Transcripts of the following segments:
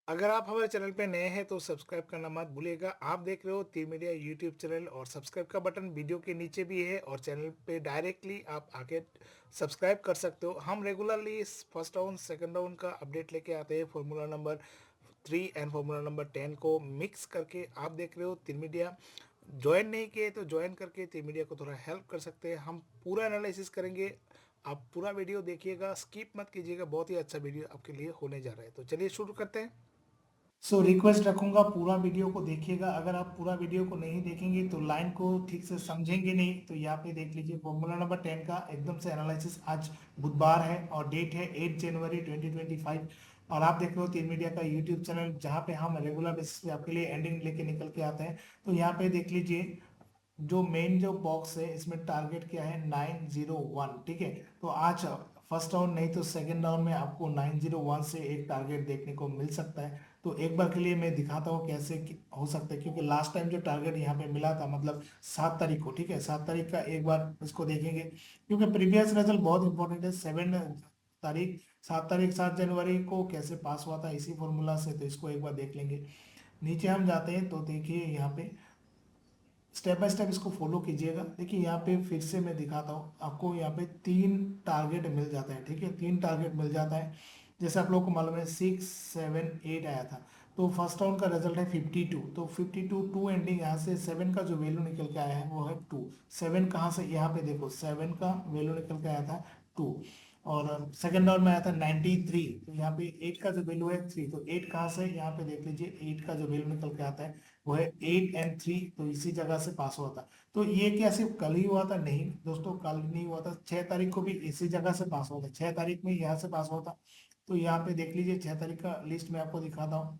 अगर आप हमारे चैनल पे नए हैं तो सब्सक्राइब करना मत भूलिएगा। आप देख रहे हो तीन मीडिया यूट्यूब चैनल और सब्सक्राइब का बटन वीडियो के नीचे भी है और चैनल पे डायरेक्टली आप आके सब्सक्राइब कर सकते हो। हम regularly first round second round का अपडेट लेके आते हैं। Formula number 3 and formula number 10 को मिक्स करके आप देख रहे हो तीन मीडिया। ज्वाइन नहीं किए तो ज्वाइन करके तीन मीडिया को थोड़ा हेल्प कर सकते हैं। हम पूरा एनालिसिस करेंगे, आप पूरा वीडियो देखिएगा, स्किप मत कीजिएगा। बहुत ही अच्छा वीडियो आपके लिए होने जा रहा है। तो चलिए शुरू करते हैं। रिक्वेस्ट रखूंगा पूरा वीडियो को देखिएगा। अगर आप पूरा वीडियो को नहीं देखेंगे तो लाइन को ठीक से समझेंगे नहीं। तो यहाँ पे देख लीजिए फॉर्मूला नंबर 10 का एकदम से एनालिसिस। आज बुधवार है और डेट है 8 जनवरी 2025 और आप देख रहे हो तीन मीडिया का यूट्यूब चैनल जहाँ पे हम रेगुलर बेसिस पे आपके लिए एंडिंग लेके निकल के आते हैं। तो यहाँ पे देख लीजिए जो मेन जो बॉक्स है इसमें टारगेट क्या है 901। ठीक है, तो आज फर्स्ट राउंड नहीं तो सेकंड राउंड में आपको 901 से एक टारगेट देखने को मिल सकता है। तो एक बार के लिए मैं दिखाता हूँ कैसे हो सकता है, क्योंकि लास्ट टाइम जो टारगेट यहाँ पे मिला था मतलब 7 तारीख को। ठीक है, 7 तारीख का एक बार इसको देखेंगे क्योंकि प्रीवियस रिजल्ट बहुत इंपॉर्टेंट है। 7 तारीख 7 तारीख 7 जनवरी को कैसे पास हुआ था इसी फॉर्मूला से, तो इसको एक बार देख लेंगे। नीचे हम जाते हैं तो देखिए यहाँ पे स्टेप बाय स्टेप इसको फॉलो कीजिएगा। देखिए यहाँ पे फिर से मैं दिखाता हूँ आपको। यहाँ पे 3 टारगेट मिल जाता है। ठीक है, 3 टारगेट मिल जाता है। जैसे आप लोग को मालूम है 6, 7, 8 आया था। तो फर्स्ट राउंड का रिजल्ट है 52। तो 52 टू एंडिंग यहाँ से 7 का जो वैल्यू निकल के आया है वो है 2। 7 कहाँ से, यहाँ पे देखो 7 का वैल्यू निकल के आया था 2। और सेकंड राउंड में आया था 93। तो यहाँ पे 8 का जो वैल्यू है 3। तो 8 कहाँ से, यहाँ पे देख लीजिए 8 का जो वैल्यू निकल के आता है वो है 8 और 3। तो इसी जगह से पास हुआ था। तो ये क्या सिर्फ कल ही हुआ था? नहीं दोस्तों, कल नहीं हुआ था। 6 तारीख को भी इसी जगह से पास हुआ था। 6 तारीख में यहाँ से पास हुआ था। तो यहाँ पे देख लीजिए 6 तारीख का लिस्ट में आपको दिखाता हूँ।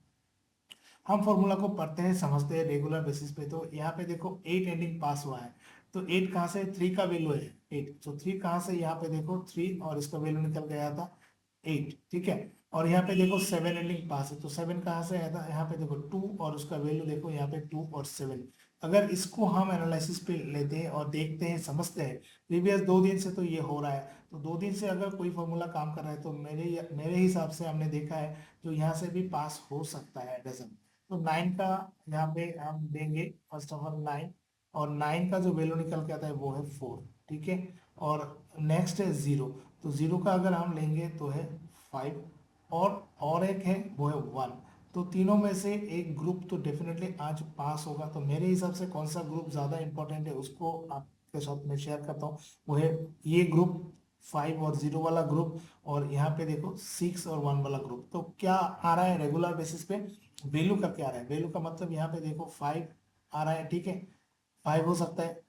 हम फॉर्मूला को पढ़ते हैं समझते हैं रेगुलर बेसिस पे। तो यहाँ पे देखो 8 एंडिंग पास हुआ है। तो 8 कहाँ से, 3 का वैल्यू है 8। तो 3 कहाँ से, यहाँ पे देखो 3 और इसका वैल्यू निकल गया था 8। ठीक है, और यहाँ पे देखो 7 एंडिंग पास है। तो 7 कहाँ से आया था, यहाँ पे देखो 2 और उसका वैल्यू देखो यहाँ पे 2 और 7। अगर इसको हम एनालिसिस पे लेते हैं और देखते हैं समझते हैं, प्रीवियस 2 दिन से तो ये हो रहा है। तो 2 दिन से अगर कोई फॉर्मूला काम कर रहा है तो मेरे हिसाब से हमने देखा है जो यहाँ से भी पास हो सकता है डजन। तो 9 का यहाँ पे हम देंगे फर्स्ट ऑफ ऑल 9। और 9 का जो वैल्यू निकल के आता है वो है 4। ठीक है, और नेक्स्ट है 0। तो 0 का अगर हम लेंगे तो है 5। और एक है वो है 1। तो तीनों में से एक ग्रुप तो डेफिनेटली आज पास होगा। तो मेरे हिसाब से कौन सा ग्रुप ज़्यादा इंपॉर्टेंट है उसको आपके साथ में शेयर करता हूँ। वो है ये ग्रुप, 5 और 0 वाला ग्रुप। और यहाँ पे देखो 6 और 1 वाला ग्रुप। तो क्या आ रहा है रेगुलर बेसिस पे, वैल्यू करके आ रहा है। वैल्यू का मतलब यहाँ पे देखो 5 आ रहा है। ठीक है, 5 हो सकता है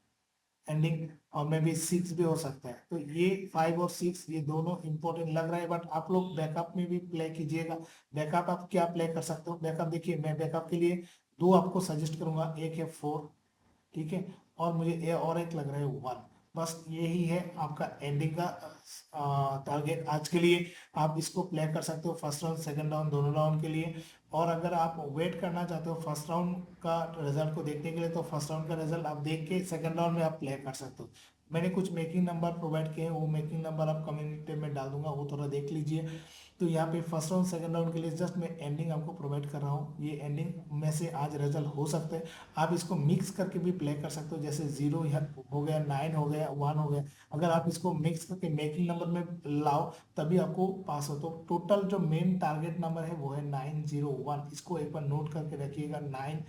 एंडिंग, और मे बी 6 भी हो सकता है। तो ये 5 और 6 ये दोनों इंपॉर्टेंट लग रहा है। बट आप लोग बैकअप में भी प्ले कीजिएगा। बैकअप आप क्या प्ले कर सकते हो, बैकअप देखिए मैं बैकअप के लिए दो आपको सजेस्ट करूंगा। एक है 4, ठीक है, और मुझे और एक लग रहा है 1। बस यही है आपका एंडिंग का टारगेट आज के लिए। आप इसको प्ले कर सकते हो फर्स्ट राउंड सेकंड राउंड दोनों राउंड के लिए। और अगर आप वेट करना चाहते हो फर्स्ट राउंड का रिजल्ट को देखने के लिए तो फर्स्ट राउंड का रिजल्ट आप देख के सेकंड राउंड में आप प्ले कर सकते हो। मैंने कुछ मेकिंग नंबर प्रोवाइड किए हैं, वो मेकिंग नंबर आप कम्युनिटी में डाल दूंगा, वो थोड़ा देख लीजिए। तो यहाँ पे फर्स्ट राउंड सेकंड राउंड के लिए जस्ट मैं एंडिंग आपको प्रोवाइड कर रहा हूँ। ये एंडिंग में से आज रिजल्ट हो सकते हैं। आप इसको मिक्स करके भी प्ले कर सकते हो, जैसे 0 हो गया, 9 हो गया, 1 हो गया। अगर आप इसको मिक्स करके मेकिंग नंबर में लाओ तभी आपको पास हो। तो टोटल जो मेन टारगेट नंबर है वो है 901। इसको एक बार नोट करके रखिएगा, 901।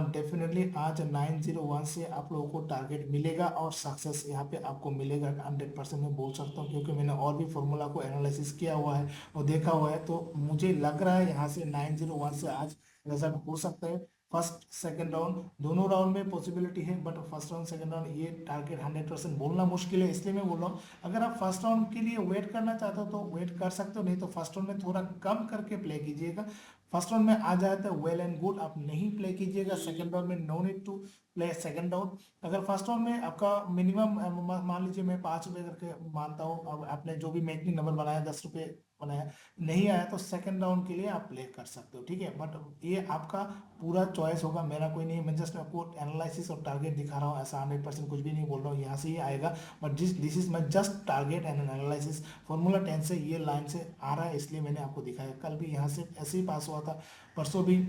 डेफिनेटली आज 901 से आप लोगों को टारगेट मिलेगा और सक्सेस यहाँ पे आपको मिलेगा 100% मैं बोल सकता हूँ, क्योंकि मैंने और भी फॉर्मूला को एनालिसिस किया हुआ है और देखा हुआ है। तो मुझे लग रहा है यहाँ से 901 से आज रिजल्ट हो सकता है। फर्स्ट सेकंड राउंड दोनों राउंड में पॉसिबिलिटी है, but first round second round ये टारगेट 100% बोलना मुश्किल है। इसलिए मैं बोल रहा हूँ अगर आप फर्स्ट राउंड के लिए वेट करना चाहते हो तो वेट कर सकते हो, नहीं तो फर्स्ट राउंड में थोड़ा कम करके प्ले कीजिएगा। फर्स्ट राउंड में आ जाए तो वेल एंड गुड, आप नहीं प्ले कीजिएगा सेकंड राउंड में, no need to play second round. अगर फर्स्ट राउंड में आपका मिनिमम मान लीजिए मैं 5 रुपए करके मानता हूँ, अब आपने जो भी मैचिंग नंबर बनाया 10 रुपए बनाया, नहीं आया तो सेकंड राउंड के लिए आप प्ले कर सकते हो, ठीक है। बट ये आपका पूरा चॉइस होगा, मेरा कोई नहीं है, मैं जस्ट आपको एनालिसिस और टारगेट दिखा रहा हूँ, ऐसा 100% कुछ भी नहीं बोल रहा हूँ, यहाँ से ही आएगा। But this is my just target and analysis. Formula 10 से ये लाइन से आ रहा है, इसलिए मैंने आपको दिखाया। कल भी यहाँ से ऐसे ही पास हुआ था, परसों भी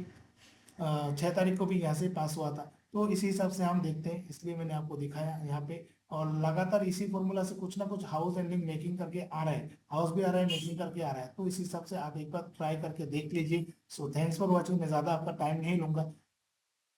6 तारीख को भी यहाँ से पास हुआ था, तो इसी हिसाब से हम देखते हैं, इसलिए मैंने आपको दिखाया यहाँ पे। और लगातार इसी फॉर्मूला से कुछ ना कुछ हाउस एंडिंग मेकिंग करके आ रहा है, हाउस भी आ रहा है, मेकिंग करके आ रहा है, तो इस हिसाब से आप एक बार ट्राई करके देख लीजिए। सो थैंक्स फॉर वॉचिंग, मैं ज़्यादा आपका टाइम नहीं लूंगा,